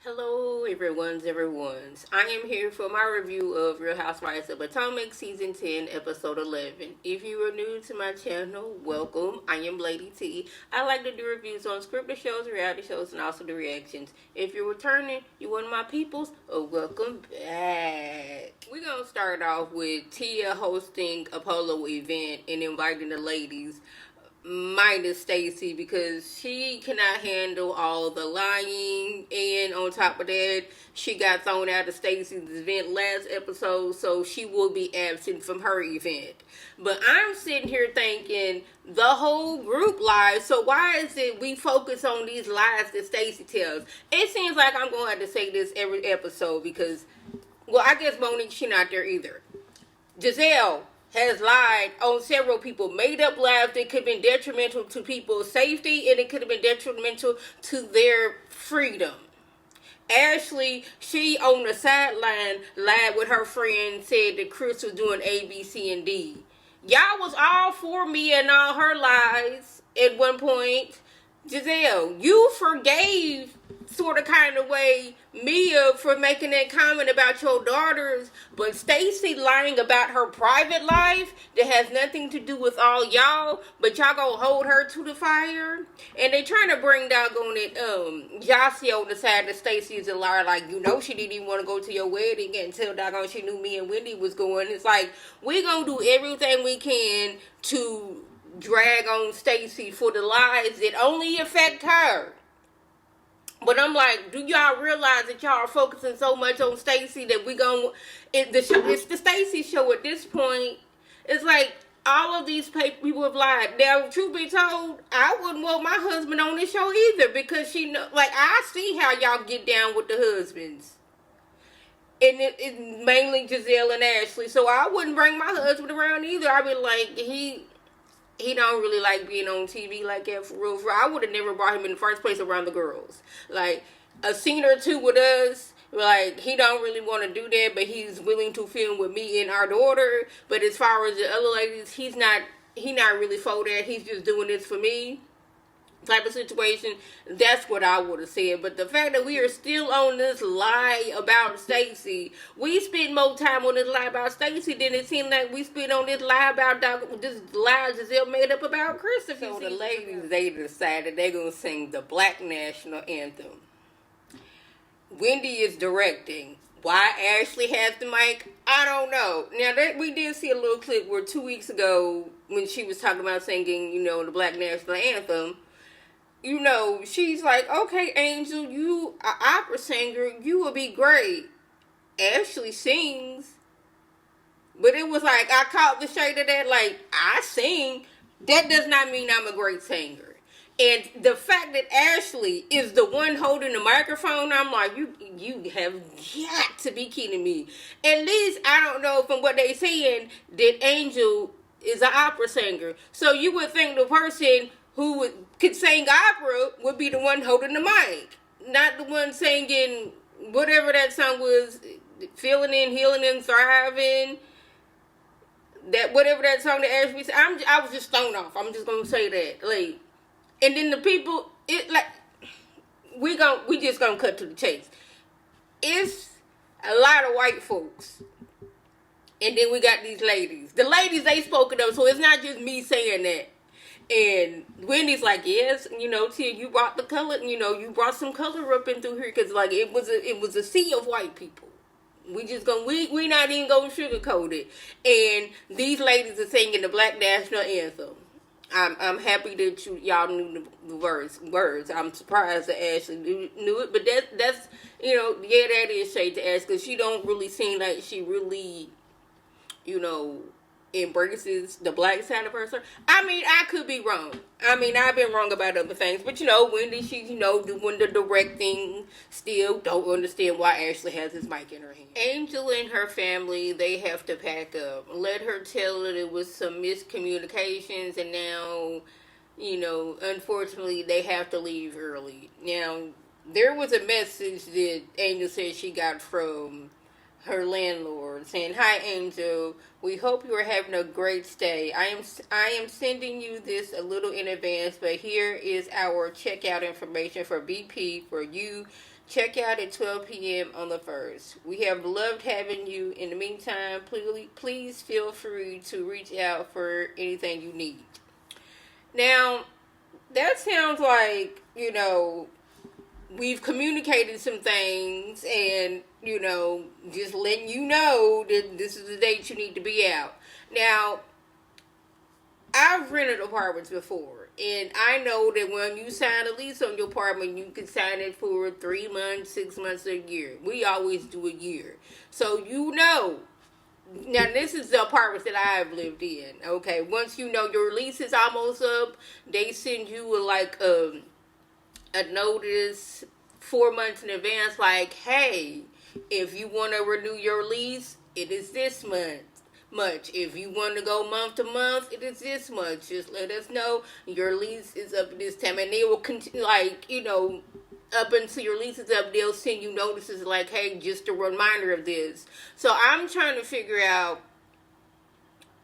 Hello, everyone's. I am here for my review of Real Housewives of Potomac, Season 10, Episode 11. If you are new to my channel, welcome. I am Lady T. I like to do reviews on scripted shows, reality shows, and also the reactions. If you're returning, you're one of my peoples, welcome back. We're going to start off with Tia hosting a polo event and inviting the ladies minus Stacy because she cannot handle all the lying, and on top of that she got thrown out of Stacy's event last episode, so she will be absent from her event. But I'm sitting here thinking the whole group lies, so why is it we focus on these lies that Stacy tells? It seems like I'm going to have to say this every episode because, well, I guess Monique, she not there either. Giselle has lied on several people, made up lies that could have been detrimental to people's safety, and it could have been detrimental to their freedom. Ashley, she on the sideline lied with her friend, said that Chris was doing A, B, C, and D. Y'all was all for me and all her lies at one point. Giselle, you forgave sort of kind of way Mia for making that comment about your daughters, but Stacy lying about her private life that has nothing to do with all y'all, but y'all gonna hold her to the fire. And they trying to bring doggone it Jossie on the side that Stacy is a liar, like, you know, she didn't even want to go to your wedding until doggone she knew me and Wendy was going. It's like, we gonna do everything we can to drag on Stacy for the lies that only affect her. But I'm like, do y'all realize that y'all are focusing so much on Stacy that it's the Stacy show at this point. It's like all of these people have lied. Now, truth be told, I wouldn't want my husband on this show either because I see how y'all get down with the husbands. And it's mainly Giselle and Ashley. So I wouldn't bring my husband around either. I'd be like, he don't really like being on TV like that for real. I would have never brought him in the first place around the girls. Like, a scene or two with us, like, he don't really want to do that, but he's willing to film with me and our daughter. But as far as the other ladies, he not really for that. He's just doing this for me type of situation. That's what I would have said. But the fact that we are still on this lie about Stacy, we spent more time on this lie about Stacy than it seemed like we spent on this lie about this lie Giselle made up about Christopher. So the ladies, they decided they're gonna sing the Black National Anthem. Wendy is directing. Why Ashley has the mic, I don't know. Now, we did see a little clip where 2 weeks ago when she was talking about singing, the Black National Anthem, she's like, okay, Angel, you an opera singer, you would be great. Ashley sings. But it was like, I caught the shade of that, like, I sing. That does not mean I'm a great singer. And the fact that Ashley is the one holding the microphone, I'm like, you have got to be kidding me. At least, I don't know from what they saying, that Angel is an opera singer. So you would think the person who could sing opera would be the one holding the mic, not the one singing whatever that song was, Feeling and Healing and Thriving, that whatever that song that Ashley said. I was just thrown off. I'm just gonna say that, like, and then the people, we just gonna cut to the chase. It's a lot of white folks. And then we got these ladies. The ladies, they spoke it up, so it's not just me saying that. And Wendy's like, yes, Tia, you brought the color, you brought some color up in through here, because, like, it was a sea of white people. We not even gonna sugarcoat it. And these ladies are singing the Black National Anthem. I'm happy that y'all knew the words. I'm surprised that Ashley knew it, but that's that is shade to Ashley, because she don't really seem like she really, embraces the black side of herself. I mean, I could be wrong. I mean, I've been wrong about other things, but Wendy, she's doing the directing. Still don't understand why Ashley has his mic in her hand. Angel and her family, they have to pack up. Let her tell that it was some miscommunications, and now, unfortunately, they have to leave early. Now, there was a message that Angel said she got from her landlord, saying, "Hi, Angel. We hope you are having a great stay. I am sending you this a little in advance, but here is our checkout information for BP for you. Check out at 12 p.m. on the 1st. We have loved having you. In the meantime, please feel free to reach out for anything you need." Now, that sounds like, we've communicated some things and, just letting you know that this is the date you need to be out. Now, I've rented apartments before, and I know that when you sign a lease on your apartment, you can sign it for 3 months, 6 months, a year. We always do a year. So, now this is the apartments that I've lived in. Okay, once your lease is almost up, they send you a notice 4 months in advance, like, hey, if you want to renew your lease, it is this much. If you want to go month to month, it is this much. Just let us know your lease is up at this time, and they will continue, up until your lease is up, they'll send you notices like, hey, just a reminder of this. So I'm trying to figure out,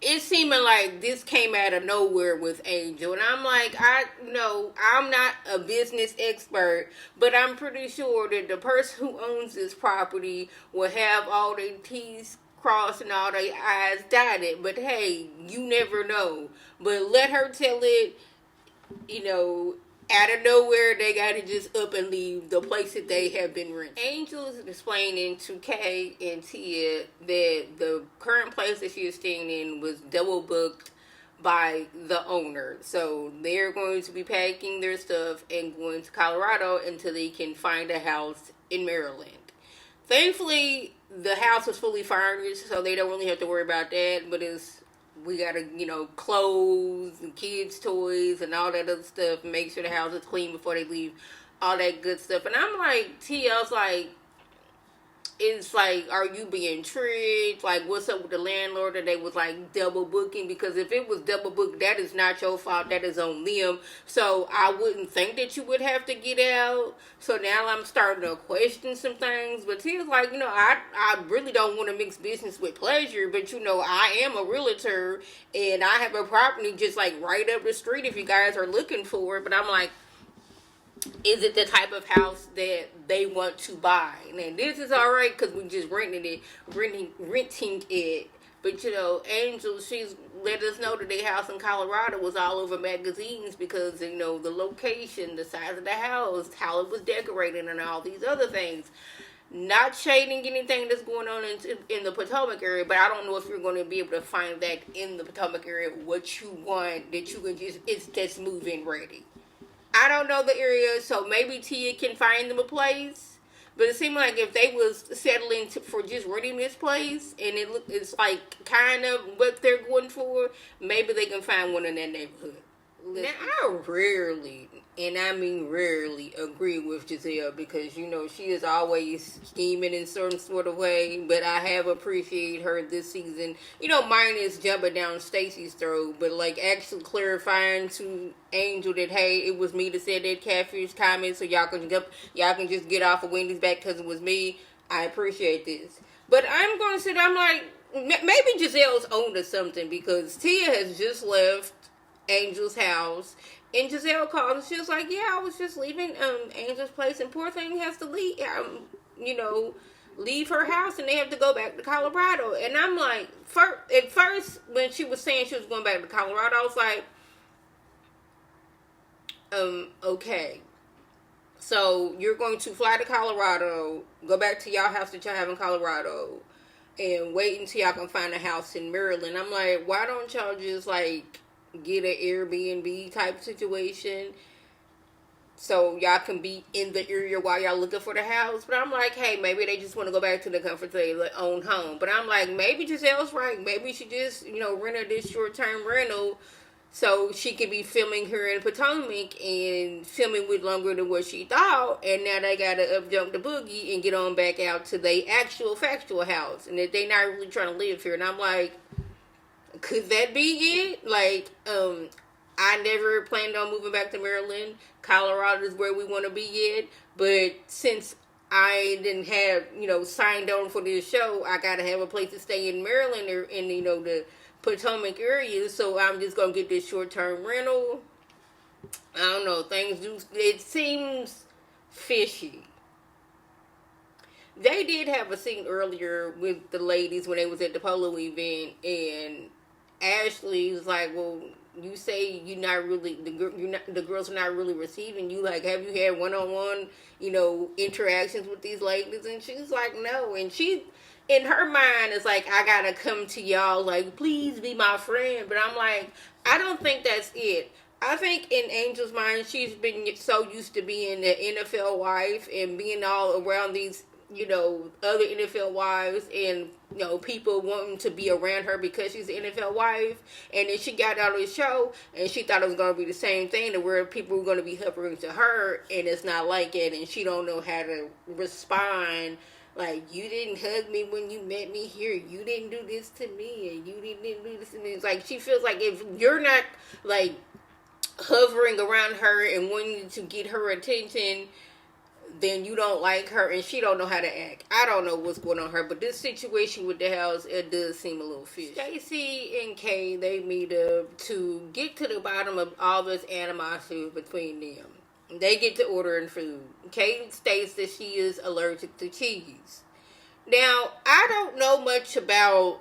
it's seeming like this came out of nowhere with Angel. And I'm like, I'm not a business expert, but I'm pretty sure that the person who owns this property will have all their T's crossed and all their I's dotted. But hey, you never know. But let her tell it, out of nowhere, they gotta just up and leave the place that they have been renting. Angel is explaining to Kay and Tia that the current place that she is staying in was double booked by the owner. So they're going to be packing their stuff and going to Colorado until they can find a house in Maryland. Thankfully, the house was fully furnished, so they don't really have to worry about that, but we gotta, clothes and kids' toys and all that other stuff, and make sure the house is clean before they leave, all that good stuff. And I'm like, TL's like, it's like, are you being tricked? Like, what's up with the landlord that they was like double booking? Because if it was double booked, that is not your fault. That is on them. So I wouldn't think that you would have to get out. So now I'm starting to question some things. But Tia's like, I really don't want to mix business with pleasure. But I am a realtor and I have a property just like right up the street if you guys are looking for it. But I'm like, is it the type of house that they want to buy? And this is all right because we just renting it. But Angel, she's let us know that their house in Colorado was all over magazines because the location, the size of the house, how it was decorated, and all these other things. Not shading anything that's going on in the Potomac area, but I don't know if you're going to be able to find that in the Potomac area. What you want that you can it's just move-in ready. I don't know the area, so maybe Tia can find them a place. But it seemed like if they was settling for just renting this place, and it's like kind of what they're going for, maybe they can find one in that neighborhood. Now, I rarely, and I mean rarely, agree with Giselle because, she is always scheming in certain sort of way, but I have appreciated her this season, minus jumping down Stacey's throat, but like actually clarifying to Angel that, hey, it was me that said that catfish comment, so y'all can just get off of Wendy's back because it was me. I appreciate this. But I'm going to sit, I'm like, maybe Giselle's owned to something because Tia has just left Angel's house, and Giselle called and she was like, I was just leaving Angel's place, and poor thing has to leave leave her house, and they have to go back to Colorado. And I'm like, at first when she was saying she was going back to Colorado, I was like, okay, so you're going to fly to Colorado, go back to y'all house that y'all have in Colorado, and wait until y'all can find a house in Maryland. I'm like, why don't y'all just like get an Airbnb type situation so y'all can be in the area while y'all looking for the house? But I'm like, hey, maybe they just want to go back to the comfort of their own home. But I'm like, maybe Giselle's right. Maybe she just, rented this short-term rental so she could be filming her in Potomac and filming with longer than what she thought. And now they got to up jump the boogie and get on back out to their actual factual house. And that they not really trying to live here. And I'm like, could that be it? Like, I never planned on moving back to Maryland. Colorado is where we want to be at. But since I didn't have, signed on for this show. I got to have a place to stay in Maryland or in, the Potomac area. So I'm just going to get this short-term rental. I don't know. It seems fishy. They did have a scene earlier with the ladies when they was at the polo event, and Ashley was like, "Well, you say you're not really the girls are not really receiving you. Like, have you had one-on-one, interactions with these ladies?" And she's like, "No." And she, in her mind, is like, "I gotta come to y'all. Like, please be my friend." But I'm like, I don't think that's it. I think in Angel's mind, she's been so used to being the NFL wife and being all around these other NFL wives and, people wanting to be around her because she's an NFL wife. And then she got out of the show and she thought it was going to be the same thing, to where people were going to be hovering to her, and it's not like it, and she don't know how to respond. Like, you didn't hug me when you met me here. You didn't do this to me, and you didn't do this to me. It's like, she feels like if you're not, like, hovering around her and wanting to get her attention, then you don't like her, and she don't know how to act. I don't know what's going on her, but this situation with the house, it does seem a little fishy. Stacey and Kay, they meet up to get to the bottom of all this animosity between them. They get to ordering food. Kay states that she is allergic to cheese. Now, I don't know much about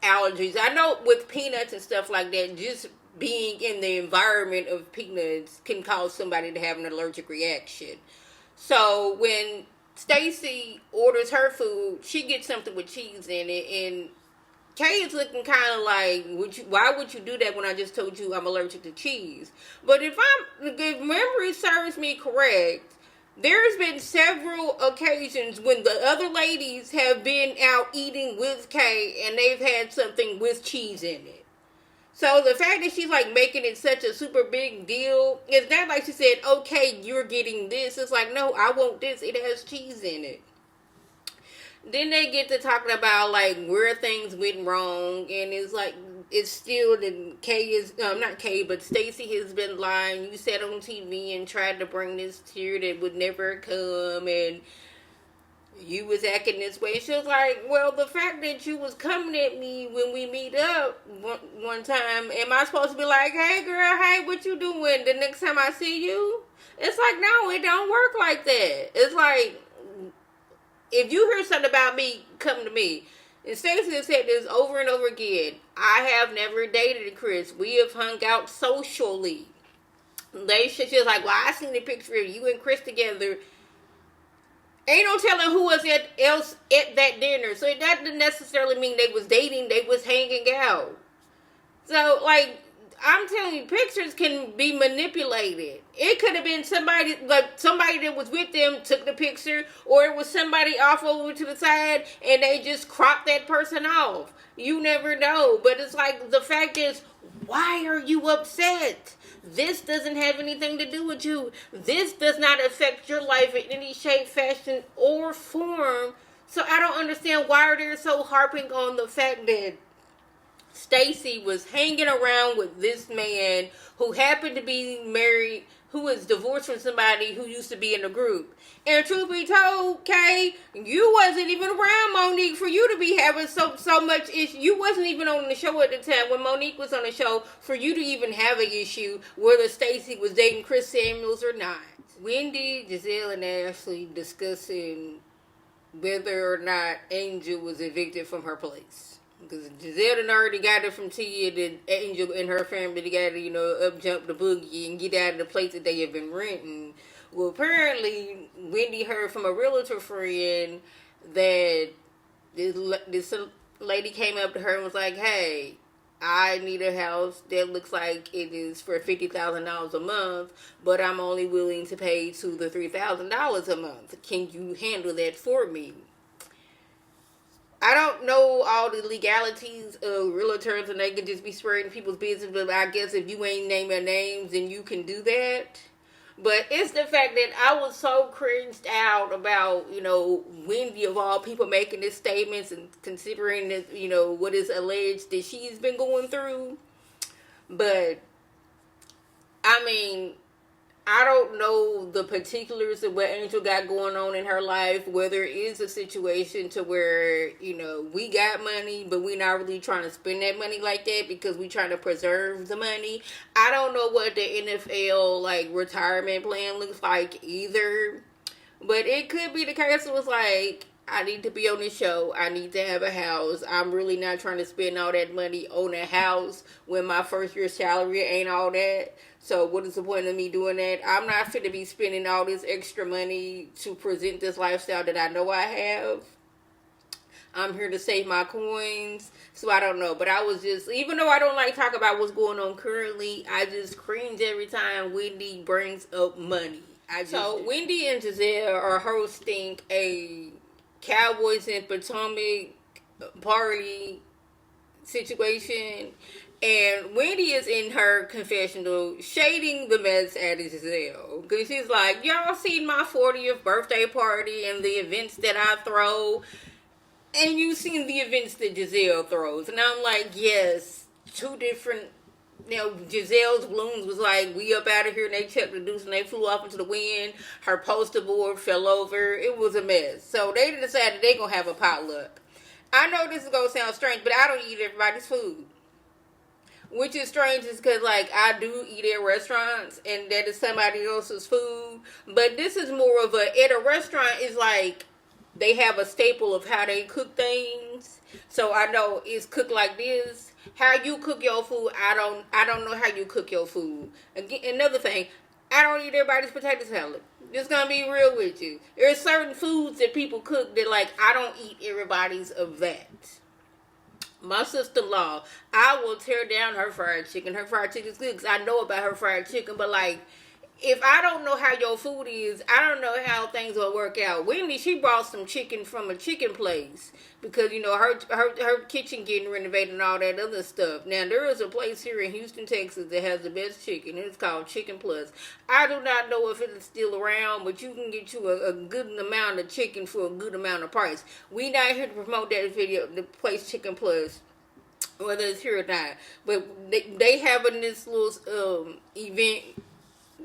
allergies. I know with peanuts and stuff like that, just being in the environment of peanuts can cause somebody to have an allergic reaction. So when Stacey orders her food, she gets something with cheese in it, and Kay is looking kind of like, why would you do that when I just told you I'm allergic to cheese? But if memory serves me correct, there's been several occasions when the other ladies have been out eating with Kay and they've had something with cheese in it. So the fact that she's like making it such a super big deal, it's not like she said, okay, you're getting this. It's like, no, I want this. It has cheese in it. Then they get to talking about like where things went wrong, and it's like, it's still that Kay is, not Kay, but Stacey has been lying. You sat on TV and tried to bring this tear that would never come, and you was acting this way. She was like, well, the fact that you was coming at me when we meet up one time, am I supposed to be like, hey girl, hey, what you doing the next time I see you? It's like, no, it don't work like that. It's like, if you hear something about me, come to me. And Stacey has said this over and over again. I have never dated Chris. We have hung out socially. She was like, well, I seen the picture of you and Chris together. Ain't no telling who was else at that dinner. So that didn't necessarily mean they was dating. They was hanging out. So, like, I'm telling you, pictures can be manipulated. It could have been somebody that was with them took the picture, or it was somebody off over to the side and they just cropped that person off. You never know. But it's like, the fact is, why are you upset? This doesn't have anything to do with you. This does not affect your life in any shape, fashion, or form. So I don't understand why they're so harping on the fact that Stacey was hanging around with this man who happened to be married, who was divorced from somebody who used to be in the group. And truth be told, Kay, you wasn't even around Monique for you to be having so much issue. You wasn't even on the show at the time when Monique was on the show for you to even have an issue whether Stacey was dating Chris Samuels or not. Wendy, Giselle, and Ashley discussing whether or not Angel was evicted from her place. Because Giselle had already got it from Tia that Angel and her family, they got to, up jump the boogie and get out of the place that they have been renting. Well, apparently, Wendy heard from a realtor friend that this lady came up to her and was like, hey, I need a house that looks like it is for $50,000 a month, but I'm only willing to pay to the $3,000 a month. Can you handle that for me? I don't know all the legalities of realtors, and they can just be spreading people's business, but I guess if you ain't naming names, then you can do that. But it's the fact that I was so cringed out about, Wendy of all people making these statements and considering that, what is alleged that she's been going through. But, I mean, I don't know the particulars of what Angel got going on in her life, whether it is a situation to where, we got money, but we not really trying to spend that money like that because we trying to preserve the money. I don't know what the NFL, retirement plan looks like either. But it could be the case it was like, I need to be on this show. I need to have a house. I'm really not trying to spend all that money on a house when my first year's salary ain't all that. So what is the point of me doing that? I'm not fit to be spending all this extra money to present this lifestyle that I know I have. I'm here to save my coins. So I don't know. But I was just, even though I don't like talk about what's going on currently, I just cringe every time Wendy brings up money. So Wendy and Giselle are hosting a Cowboys in Potomac party situation, and Wendy is in her confessional shading the mess at Giselle because she's like, y'all seen my 40th birthday party and the events that I throw, and you seen the events that Giselle throws. And I'm like, yes, two different. Giselle's balloons was like, we up out of here, and they checked the deuce and they flew off into the wind. Her poster board fell over. It was a mess. So they decided they gonna have a potluck. I know this is gonna sound strange, but I don't eat everybody's food. Which is strange is because, I do eat at restaurants, and that is somebody else's food. But this is more of at a restaurant, is like, they have a staple of how they cook things. So I know it's cooked like this. How you cook your food, I don't know how you cook your food. Again, another thing, I don't eat everybody's potato salad. Just gonna be real with you. There are certain foods that people cook that I don't eat everybody's of that. My sister-in-law, I will tear down her fried chicken. Her fried chicken is good because I know about her fried chicken, but if I don't know how your food is, I don't know how things will work out. Wendy, she brought some chicken from a chicken place because, her kitchen getting renovated and all that other stuff. Now, there is a place here in Houston, Texas that has the best chicken. It's called Chicken Plus. I do not know if it is still around, but you can get you a good amount of chicken for a good amount of price. We not here to promote that video, the place Chicken Plus, whether it's here or not. But they having this little event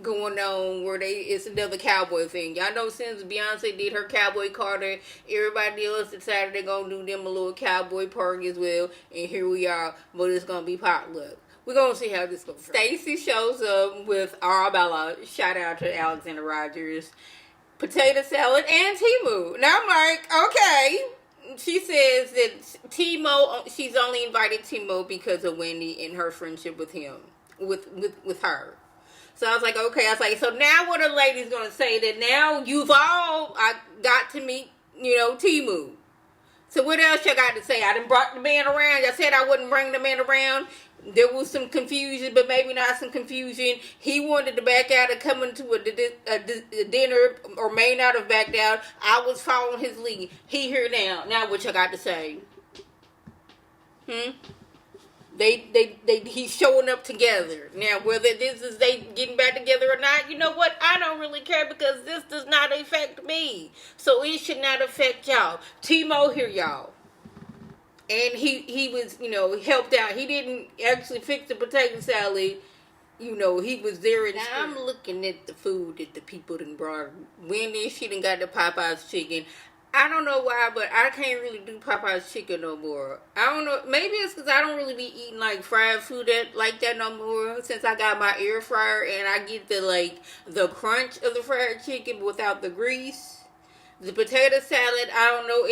going on where it's another cowboy thing. Y'all know since Beyonce did her Cowboy Carter, everybody else decided they're gonna do them a little cowboy party as well, and here we are, but it's gonna be potluck. We're gonna see how this goes. Stacy shows up with Arabella, shout out to Alexander Rogers, potato salad, and Timu. Now I'm like, okay. She says that she's only invited Timo because of Wendy and her friendship with him, with her. So I was like, okay. I was like, so now what are the ladies going to say that now I got to meet, Timu. So what else you got to say? I done brought the man around. I said I wouldn't bring the man around. There was some confusion, but maybe not some confusion. He wanted to back out and come into a dinner, or may not have backed out. I was following his lead. He here now. Now what you got to say? He's showing up together. Now, whether this is they getting back together or not, you know what? I don't really care because this does not affect me. So it should not affect y'all. Timo here, y'all. And he was, helped out. He didn't actually fix the potato salad. He was there. Now I'm looking at the food that the people done brought. Wendy, she done got the Popeye's chicken. I don't know why, but I can't really do Popeye's chicken no more. I don't know. Maybe it's because I don't really be eating fried food like that no more since I got my air fryer and I get the crunch of the fried chicken without the grease. The potato salad, I don't know.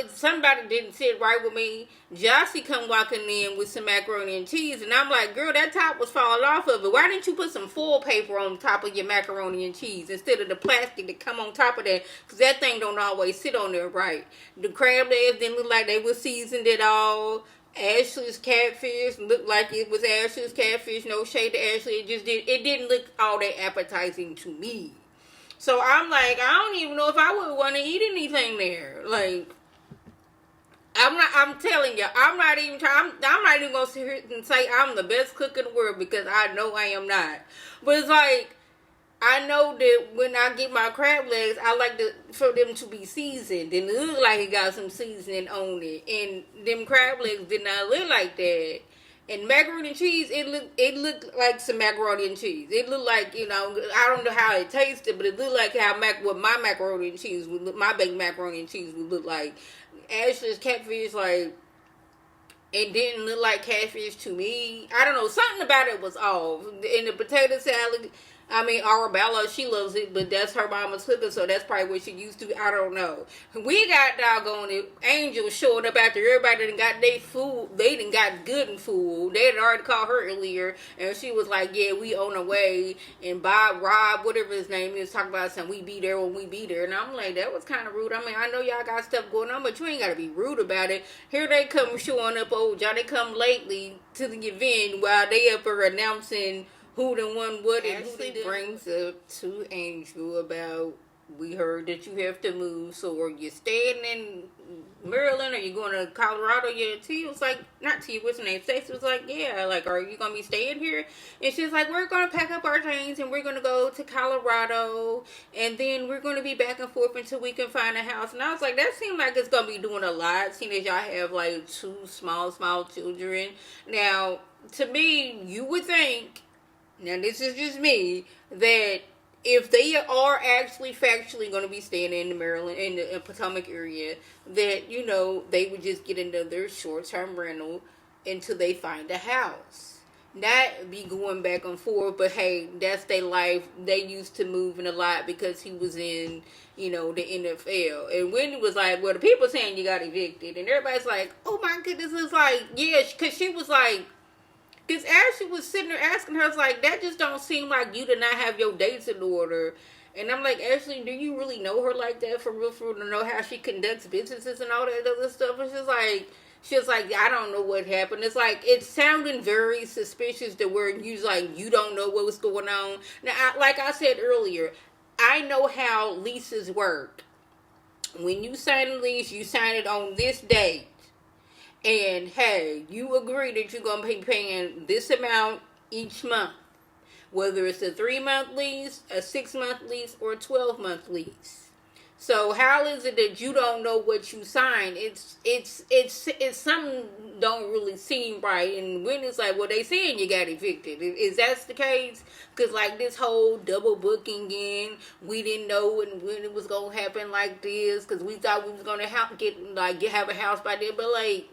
Somebody didn't sit right with me. Jossie come walking in with some macaroni and cheese, and I'm like, girl, that top was falling off of it. Why didn't you put some foil paper on top of your macaroni and cheese instead of the plastic that come on top of that? Because that thing don't always sit on there right. The crab legs didn't look like they were seasoned at all. Ashley's catfish looked like it was Ashley's catfish. No shade to Ashley. It didn't look all that appetizing to me. So I'm like, I don't even know if I would want to eat anything there. I'm telling you, I'm not even going to sit here and say I'm the best cook in the world because I know I am not. But it's I know that when I get my crab legs, I like for them to be seasoned. And it look like it got some seasoning on it. And them crab legs did not look like that. And macaroni and cheese, it looked like some macaroni and cheese. It looked like, I don't know how it tasted, but it looked like what my macaroni and cheese would look, my baked macaroni and cheese would look like. Ashley's catfish, like, it didn't look like catfish to me. I don't know, something about it was off. In the potato salad, Arabella, she loves it, but that's her mama's cooking, so that's probably what she used to. I don't know. We got doggone it. Angel showed up after everybody done got their food. They done got good and food. They had already called her earlier, and she was like, yeah, we on the way. And Rob, whatever his name is, talking about something, we be there when we be there. And I'm like, that was kind of rude. I know y'all got stuff going on, but you ain't got to be rude about it. Here they come showing up, y'all, they come lately to the event while they up there announcing who done won what, and Ashley brings up to Angel about, we heard that you have to move, so are you staying in Maryland, or you going to Colorado? Yeah, T was like, not T, what's her name? Stacey was like, yeah, like, are you going to be staying here? And she's like, we're going to pack up our things, and we're going to go to Colorado, and then we're going to be back and forth until we can find a house. And I was like, that seems like it's going to be doing a lot, seeing as y'all have, like, 2 small children. Now, to me, you would think, now this is just me, that if they are actually factually going to be staying in the Maryland, in the Potomac area, that, they would just get another short-term rental until they find a house. Not be going back and forth, but hey, that's their life. They used to moving a lot because he was in, the NFL. And Wendy was like, well, the people saying you got evicted. And everybody's like, oh my goodness, it's like, yeah, because she was like, because Ashley was sitting there asking her, I was like, that just don't seem like you did not have your dates in order. And I'm like, Ashley, do you really know her like that for real, to know how she conducts businesses and all that other stuff? And she's like, I don't know what happened. It's like, it's sounding very suspicious to where you don't know what was going on. Now, like I said earlier, I know how leases work. When you sign a lease, you sign it on this date. And hey, you agree that you're going to be paying this amount each month. Whether it's a 3-month lease, a 6-month lease, or a 12-month lease. So how is it that you don't know what you signed? It's something don't really seem right. And when it's like, well, they saying you got evicted. Is that the case? Because like this whole double booking in, we didn't know when it was going to happen like this. Because we thought we was going to have a house by then. But like,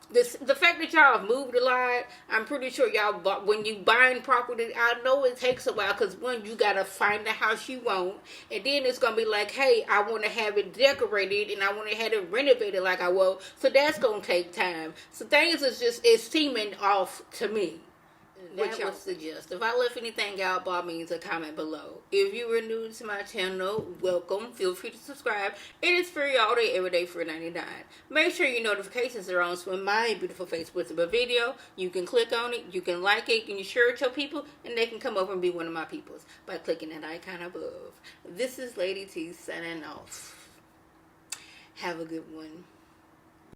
the fact that y'all have moved a lot, I'm pretty sure y'all when you buying property, I know it takes a while because one, you gotta find the house you want, and then it's gonna be like, hey, I want to have it decorated and I want to have it renovated like I will, so that's gonna take time. So things it's seeming off to me. What y'all suggest? If I left anything out, by all means, a comment below. If you are new to my channel, welcome. Feel free to subscribe. It is free all day, every day for $9.99. Make sure your notifications are on so when my beautiful face puts up a video, you can click on it, you can like it, you can share it to your people, and they can come over and be one of my peoples by clicking that icon above. This is Lady T signing off. Have a good one.